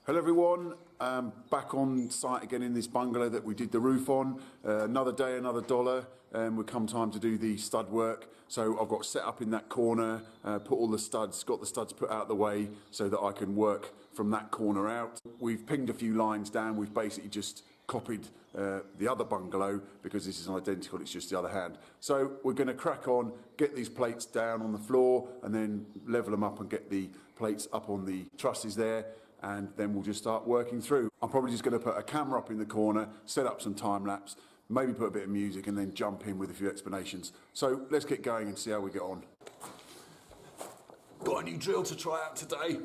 Hello everyone, back on site again in this bungalow that we did the roof on. Another day, another dollar, and we've come time to do the stud work. So I've got set up in that corner, put all the studs, got the studs put out of the way so that I can work from that corner out. We've pinged a few lines down, we've basically just copied the other bungalow because this is identical, it's just the other hand. So we're going to crack on, get these plates down on the floor and then level them up and get the plates up on the trusses there, and then we'll just start working through. I'm probably just going to put a camera up in the corner, set up some time lapse, maybe put a bit of music and then jump in with a few explanations. So let's get going and see how we get on. Got a new drill to try out today.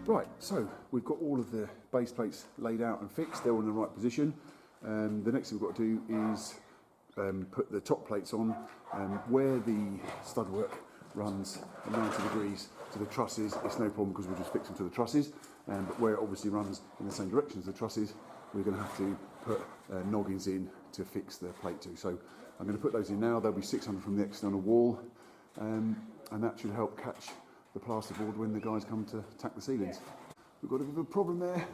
Right, so we've got all of the base plates laid out and fixed, they're all in the right position. The next thing we've got to do is put the top plates on where the stud work runs at 90 degrees to the trusses. It's no problem because we'll just fix them to the trusses, but where it obviously runs in the same direction as the trusses, we're going to have to put noggins in to fix the plate to. So I'm going to put those in now. They'll be 600 from the external wall, and that should help catch the plasterboard when the guys come to tack the ceilings. We've got a bit of a problem there.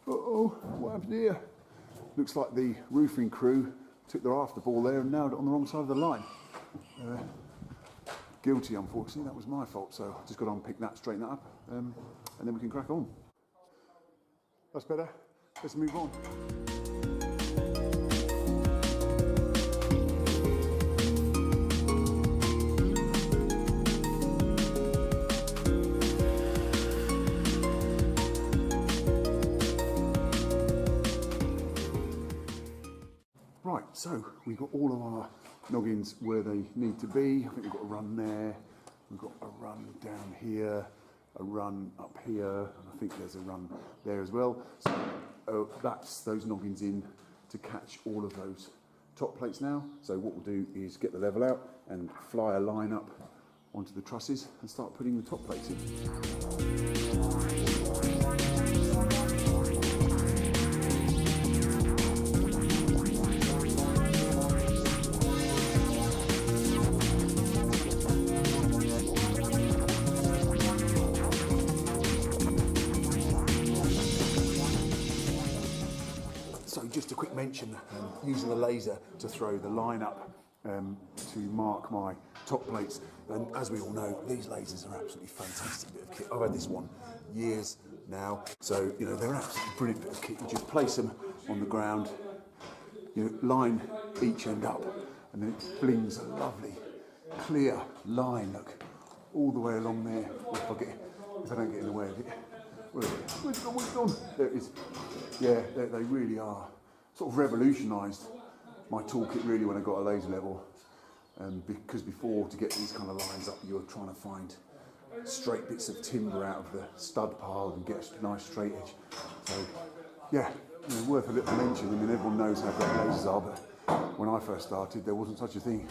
Uh-oh, what happened here? Looks like the roofing crew took their after ball there and nailed it on the wrong side of the line. Guilty, unfortunately, that was my fault, so I've just got to unpick that, straighten that up, and then we can crack on. That's better. Let's move on. Right, so we've got all of our noggins where they need to be. I think we've got a run there, we've got a run down here, a run up here, and I think there's a run there as well. So that's those noggins in to catch all of those top plates now. So what we'll do is get the level out and fly a line up onto the trusses and start putting the top plates in. Just a quick mention, using the laser to throw the line up to mark my top plates, and as we all know, these lasers are absolutely fantastic bit of kit. I've had this one years now, so you know they're absolutely brilliant bit of kit. You just place them on the ground, you line each end up, and then it flings a lovely clear line, look, all the way along there. If I don't get in the way of it. Where's it gone? There it is. Yeah, they really are. Sort of revolutionised my toolkit really when I got a laser level, because before, to get these kind of lines up, you were trying to find straight bits of timber out of the stud pile and get a nice straight edge. So yeah, worth a little mention. I mean, everyone knows how great lasers are, but when I first started there wasn't such a thing.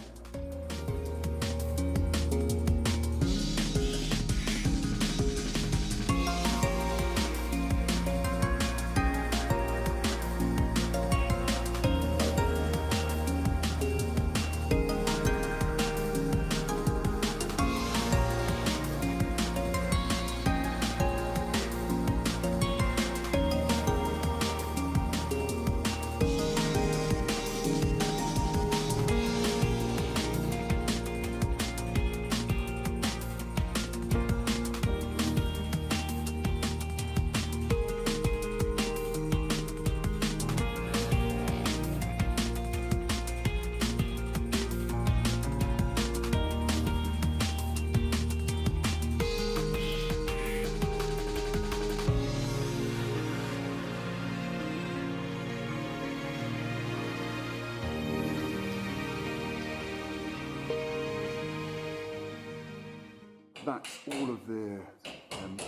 that's all of the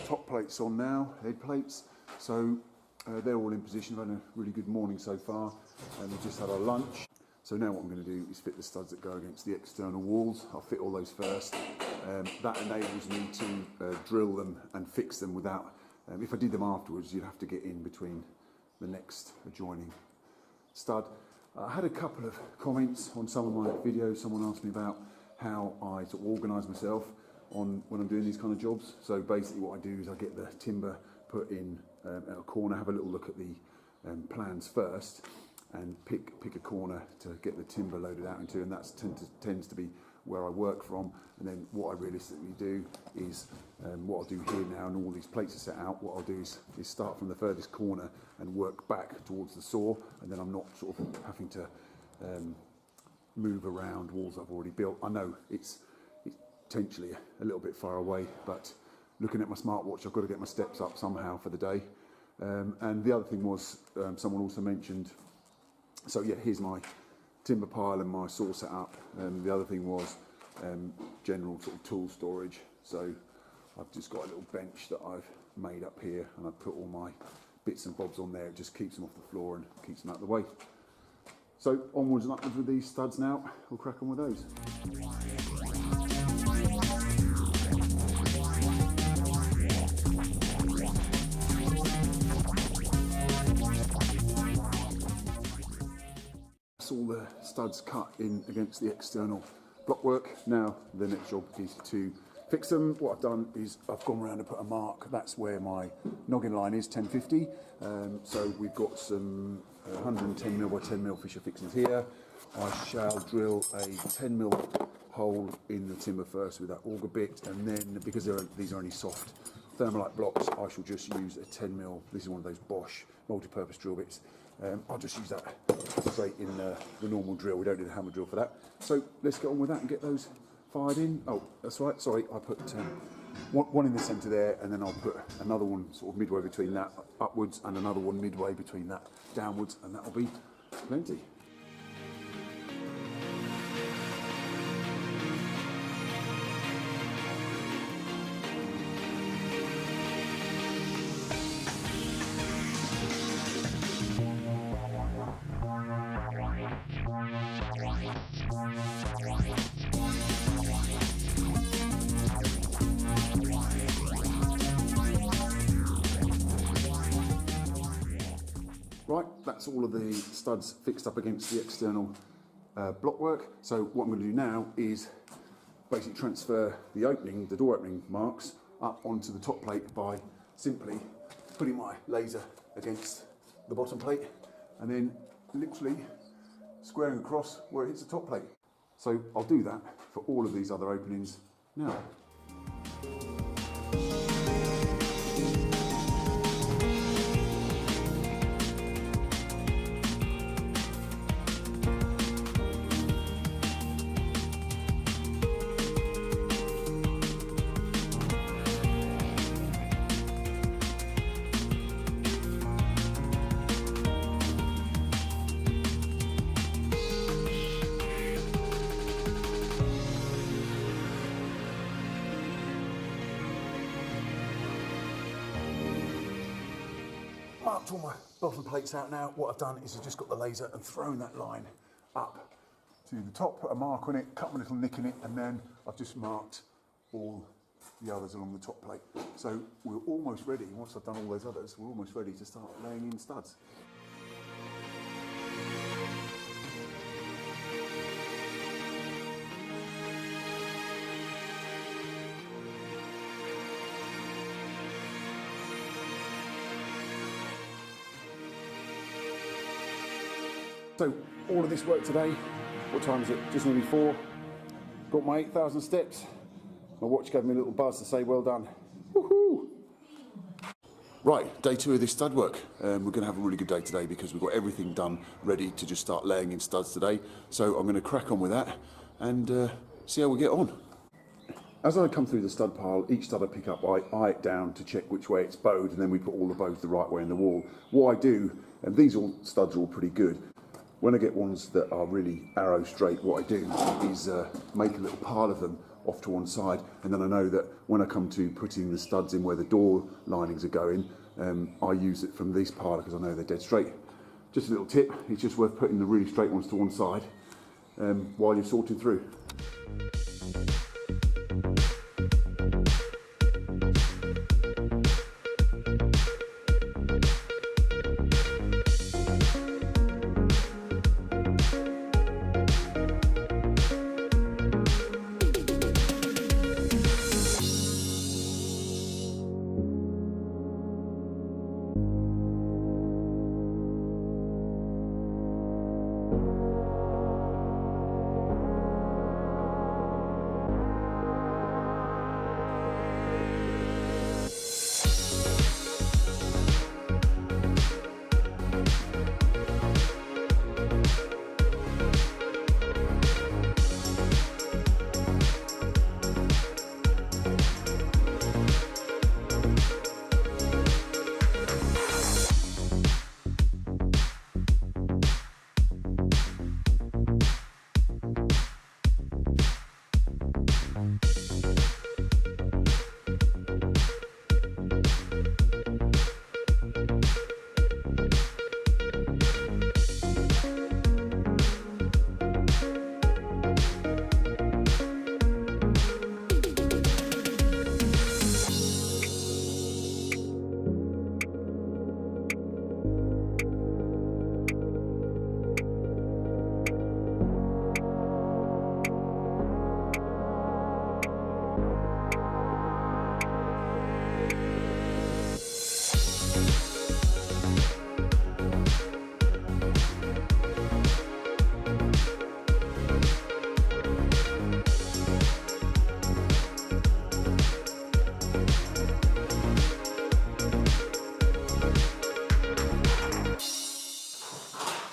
top plates on now, head plates. So they're all in position. I've had a really good morning so far, and we've just had our lunch. So now what I'm going to do is fit the studs that go against the external walls. I'll fit all those first. That enables me to drill them and fix them without, if I did them afterwards, you'd have to get in between the next adjoining stud. I had a couple of comments on some of my videos. Someone asked me about how I sort of organise myself on when I'm doing these kind of jobs. So basically what I do is I get the timber put in at a corner, have a little look at the plans first, and pick a corner to get the timber loaded out into, and that tends to be where I work from. And then what I realistically do is what I'll do here now, and all these plates are set out, what I'll do is start from the furthest corner and work back towards the saw, and then I'm not sort of having to move around walls I've already built. I know it's potentially a little bit far away, but looking at my smartwatch, I've got to get my steps up somehow for the day. And the other thing was, someone also mentioned, so yeah, here's my timber pile and my saw set up. The other thing was general sort of tool storage. So I've just got a little bench that I've made up here, and I put all my bits and bobs on there. It just keeps them off the floor and keeps them out of the way. So onwards and upwards with these studs now. We'll crack on with those. All the studs cut in against the external blockwork. Now the next job is to fix them. What I've done is I've gone around and put a mark. That's where my noggin line is, 1050. So we've got some 110mm by 10mm Fisher fixings here. I shall drill a 10mm hole in the timber first with that auger bit, and then because these are only soft thermalite blocks, I shall just use a 10mm. This is one of those Bosch multi-purpose drill bits. I'll just use that straight in the normal drill. We don't need a hammer drill for that. So let's get on with that and get those fired in. Oh, that's right. Sorry, I put one in the centre there, and then I'll put another one sort of midway between that upwards, and another one midway between that downwards, and that'll be plenty. Right, that's all of the studs fixed up against the external blockwork. So what I'm going to do now is basically transfer the door opening marks up onto the top plate by simply putting my laser against the bottom plate and then literally squaring across where it hits the top plate. So I'll do that for all of these other openings now. Marked all my bottom plates out now. What I've done is I've just got the laser and thrown that line up to the top, put a mark on it, cut a little nick in it, and then I've just marked all the others along the top plate. So we're almost ready. Once I've done all those others, we're almost ready to start laying in studs. So all of this work today, what time is it? Just nearly 4. Got my 8,000 steps. My watch gave me a little buzz to say well done. Woohoo! Right, day 2 of this stud work. We're going to have a really good day today because we've got everything done, ready to just start laying in studs today. So I'm going to crack on with that and see how we get on. As I come through the stud pile, each stud I pick up, I eye it down to check which way it's bowed, and then we put all the bows the right way in the wall. What I do, and these studs are all pretty good, when I get ones that are really arrow straight, what I do is make a little pile of them off to one side, and then I know that when I come to putting the studs in where the door linings are going, I use it from this part because I know they're dead straight. Just a little tip, it's just worth putting the really straight ones to one side while you're sorting through.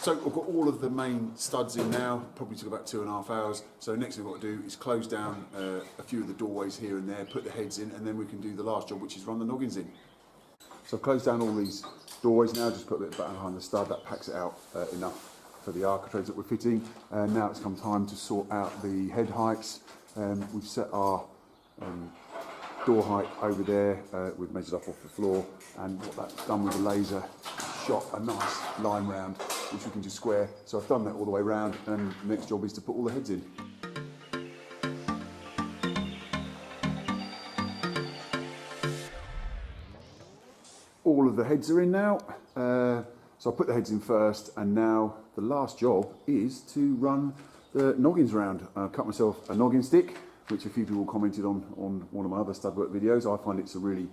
So I've got all of the main studs in now, probably took about 2.5 hours. So next thing I've got to do is close down a few of the doorways here and there, put the heads in, and then we can do the last job, which is run the noggins in. So I've closed down all these doorways now, just put a bit back behind the stud, that packs it out enough for the architraves that we're fitting. And now it's come time to sort out the head heights. We've set our door height over there, we've measured up off the floor, and what that's done with the laser, shot a nice line round, which we can just square. So I've done that all the way round, and the next job is to put all the heads in. All of the heads are in now, so I put the heads in first, and now the last job is to run the noggins round. I cut myself a noggin stick, which a few people commented on one of my other stud work videos. I find it's a really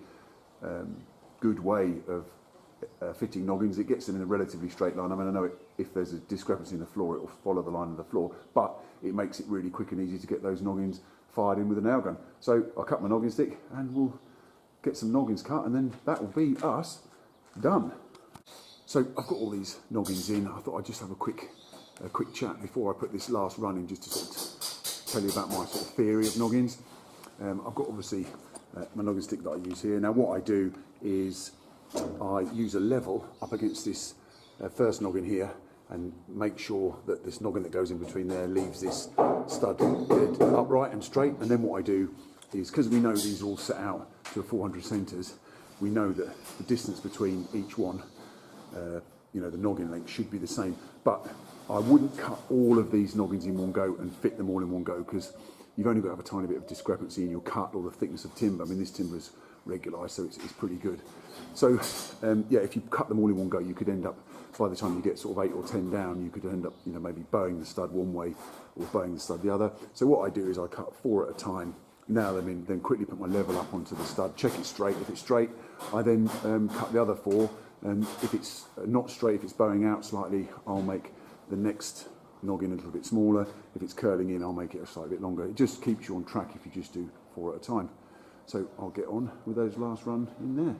good way of fitting noggins. It gets them in a relatively straight line. I mean, I know if there's a discrepancy in the floor, it will follow the line of the floor, but it makes it really quick and easy to get those noggins fired in with a nail gun. So I cut my noggin stick, and we'll get some noggins cut, and then that will be us done. So I've got all these noggins in. I thought I'd just have a quick chat before I put this last run in, just to sort of tell you about my sort of theory of noggins. I've got obviously my noggin stick that I use here. Now what I do is I use a level up against this first noggin here, and make sure that this noggin that goes in between there leaves this stud dead upright and straight. And then what I do is, because we know these are all set out to a 400 centres, we know that the distance between each one, you know, the noggin length should be the same. But I wouldn't cut all of these noggins in one go and fit them all in one go, because you've only got to have a tiny bit of discrepancy in your cut or the thickness of timber. I mean, this timber is regularised, so it's pretty good. So yeah, if you cut them all in one go, you could end up, by the time you get sort of 8 or 10 down, you could end up, you know, maybe bowing the stud one way or bowing the stud the other. So what I do is I cut 4 at a time, nail them in, then quickly put my level up onto the stud, check it straight. If it's straight, I then cut the other 4, and if it's not straight, if it's bowing out slightly, I'll make the next noggin a little bit smaller. If it's curling in, I'll make it a slightly bit longer. It just keeps you on track if you just do 4 at a time. So I'll get on with those last run in there.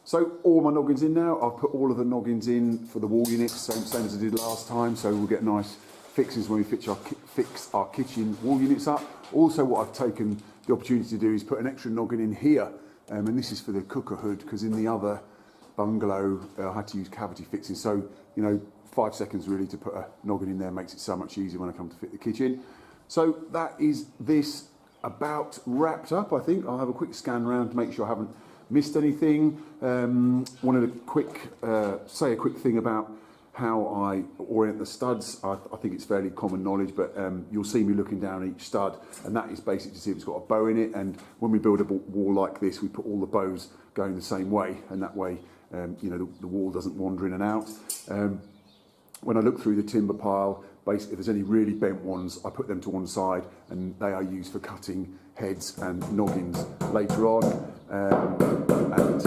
So all my noggins in now. I've put all of the noggins in for the wall units, same as I did last time. So we'll get nice fixings when we fix our kitchen wall units up. Also, what I've taken the opportunity to do is put an extra noggin in here, and this is for the cooker hood, because in the other bungalow I had to use cavity fixing. So 5 seconds really to put a noggin in there makes it so much easier when I come to fit the kitchen. So that is this about wrapped up. I think I'll have a quick scan around to make sure I haven't missed anything. Wanted to say a quick thing about how I orient the studs. I think it's fairly common knowledge, but you'll see me looking down each stud, and that is basically to see if it's got a bow in it. And when we build a wall like this, we put all the bows going the same way, and that way the wall doesn't wander in and out. When I look through the timber pile, basically if there's any really bent ones, I put them to one side, and they are used for cutting heads and noggins later on. And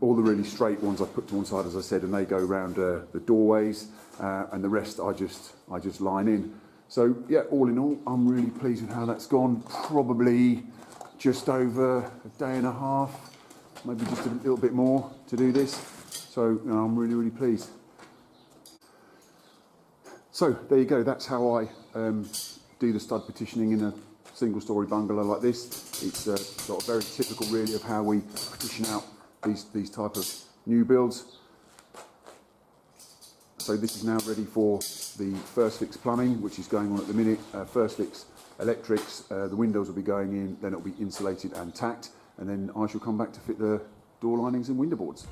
all the really straight ones I put to one side, as I said, and they go around the doorways, and the rest I just line in. So yeah, all in all, I'm really pleased with how that's gone. Probably just over a day and a half, maybe just a little bit more to do this. So I'm really pleased. So there you go, that's how I do the stud partitioning in a single-storey bungalow like this. It's sort of very typical really of how we partition out these type of new builds. So this is now ready for the first fix plumbing, which is going on at the minute. First fix electrics, the windows will be going in, then it'll be insulated and tacked, and then I shall come back to fit the door linings and window boards.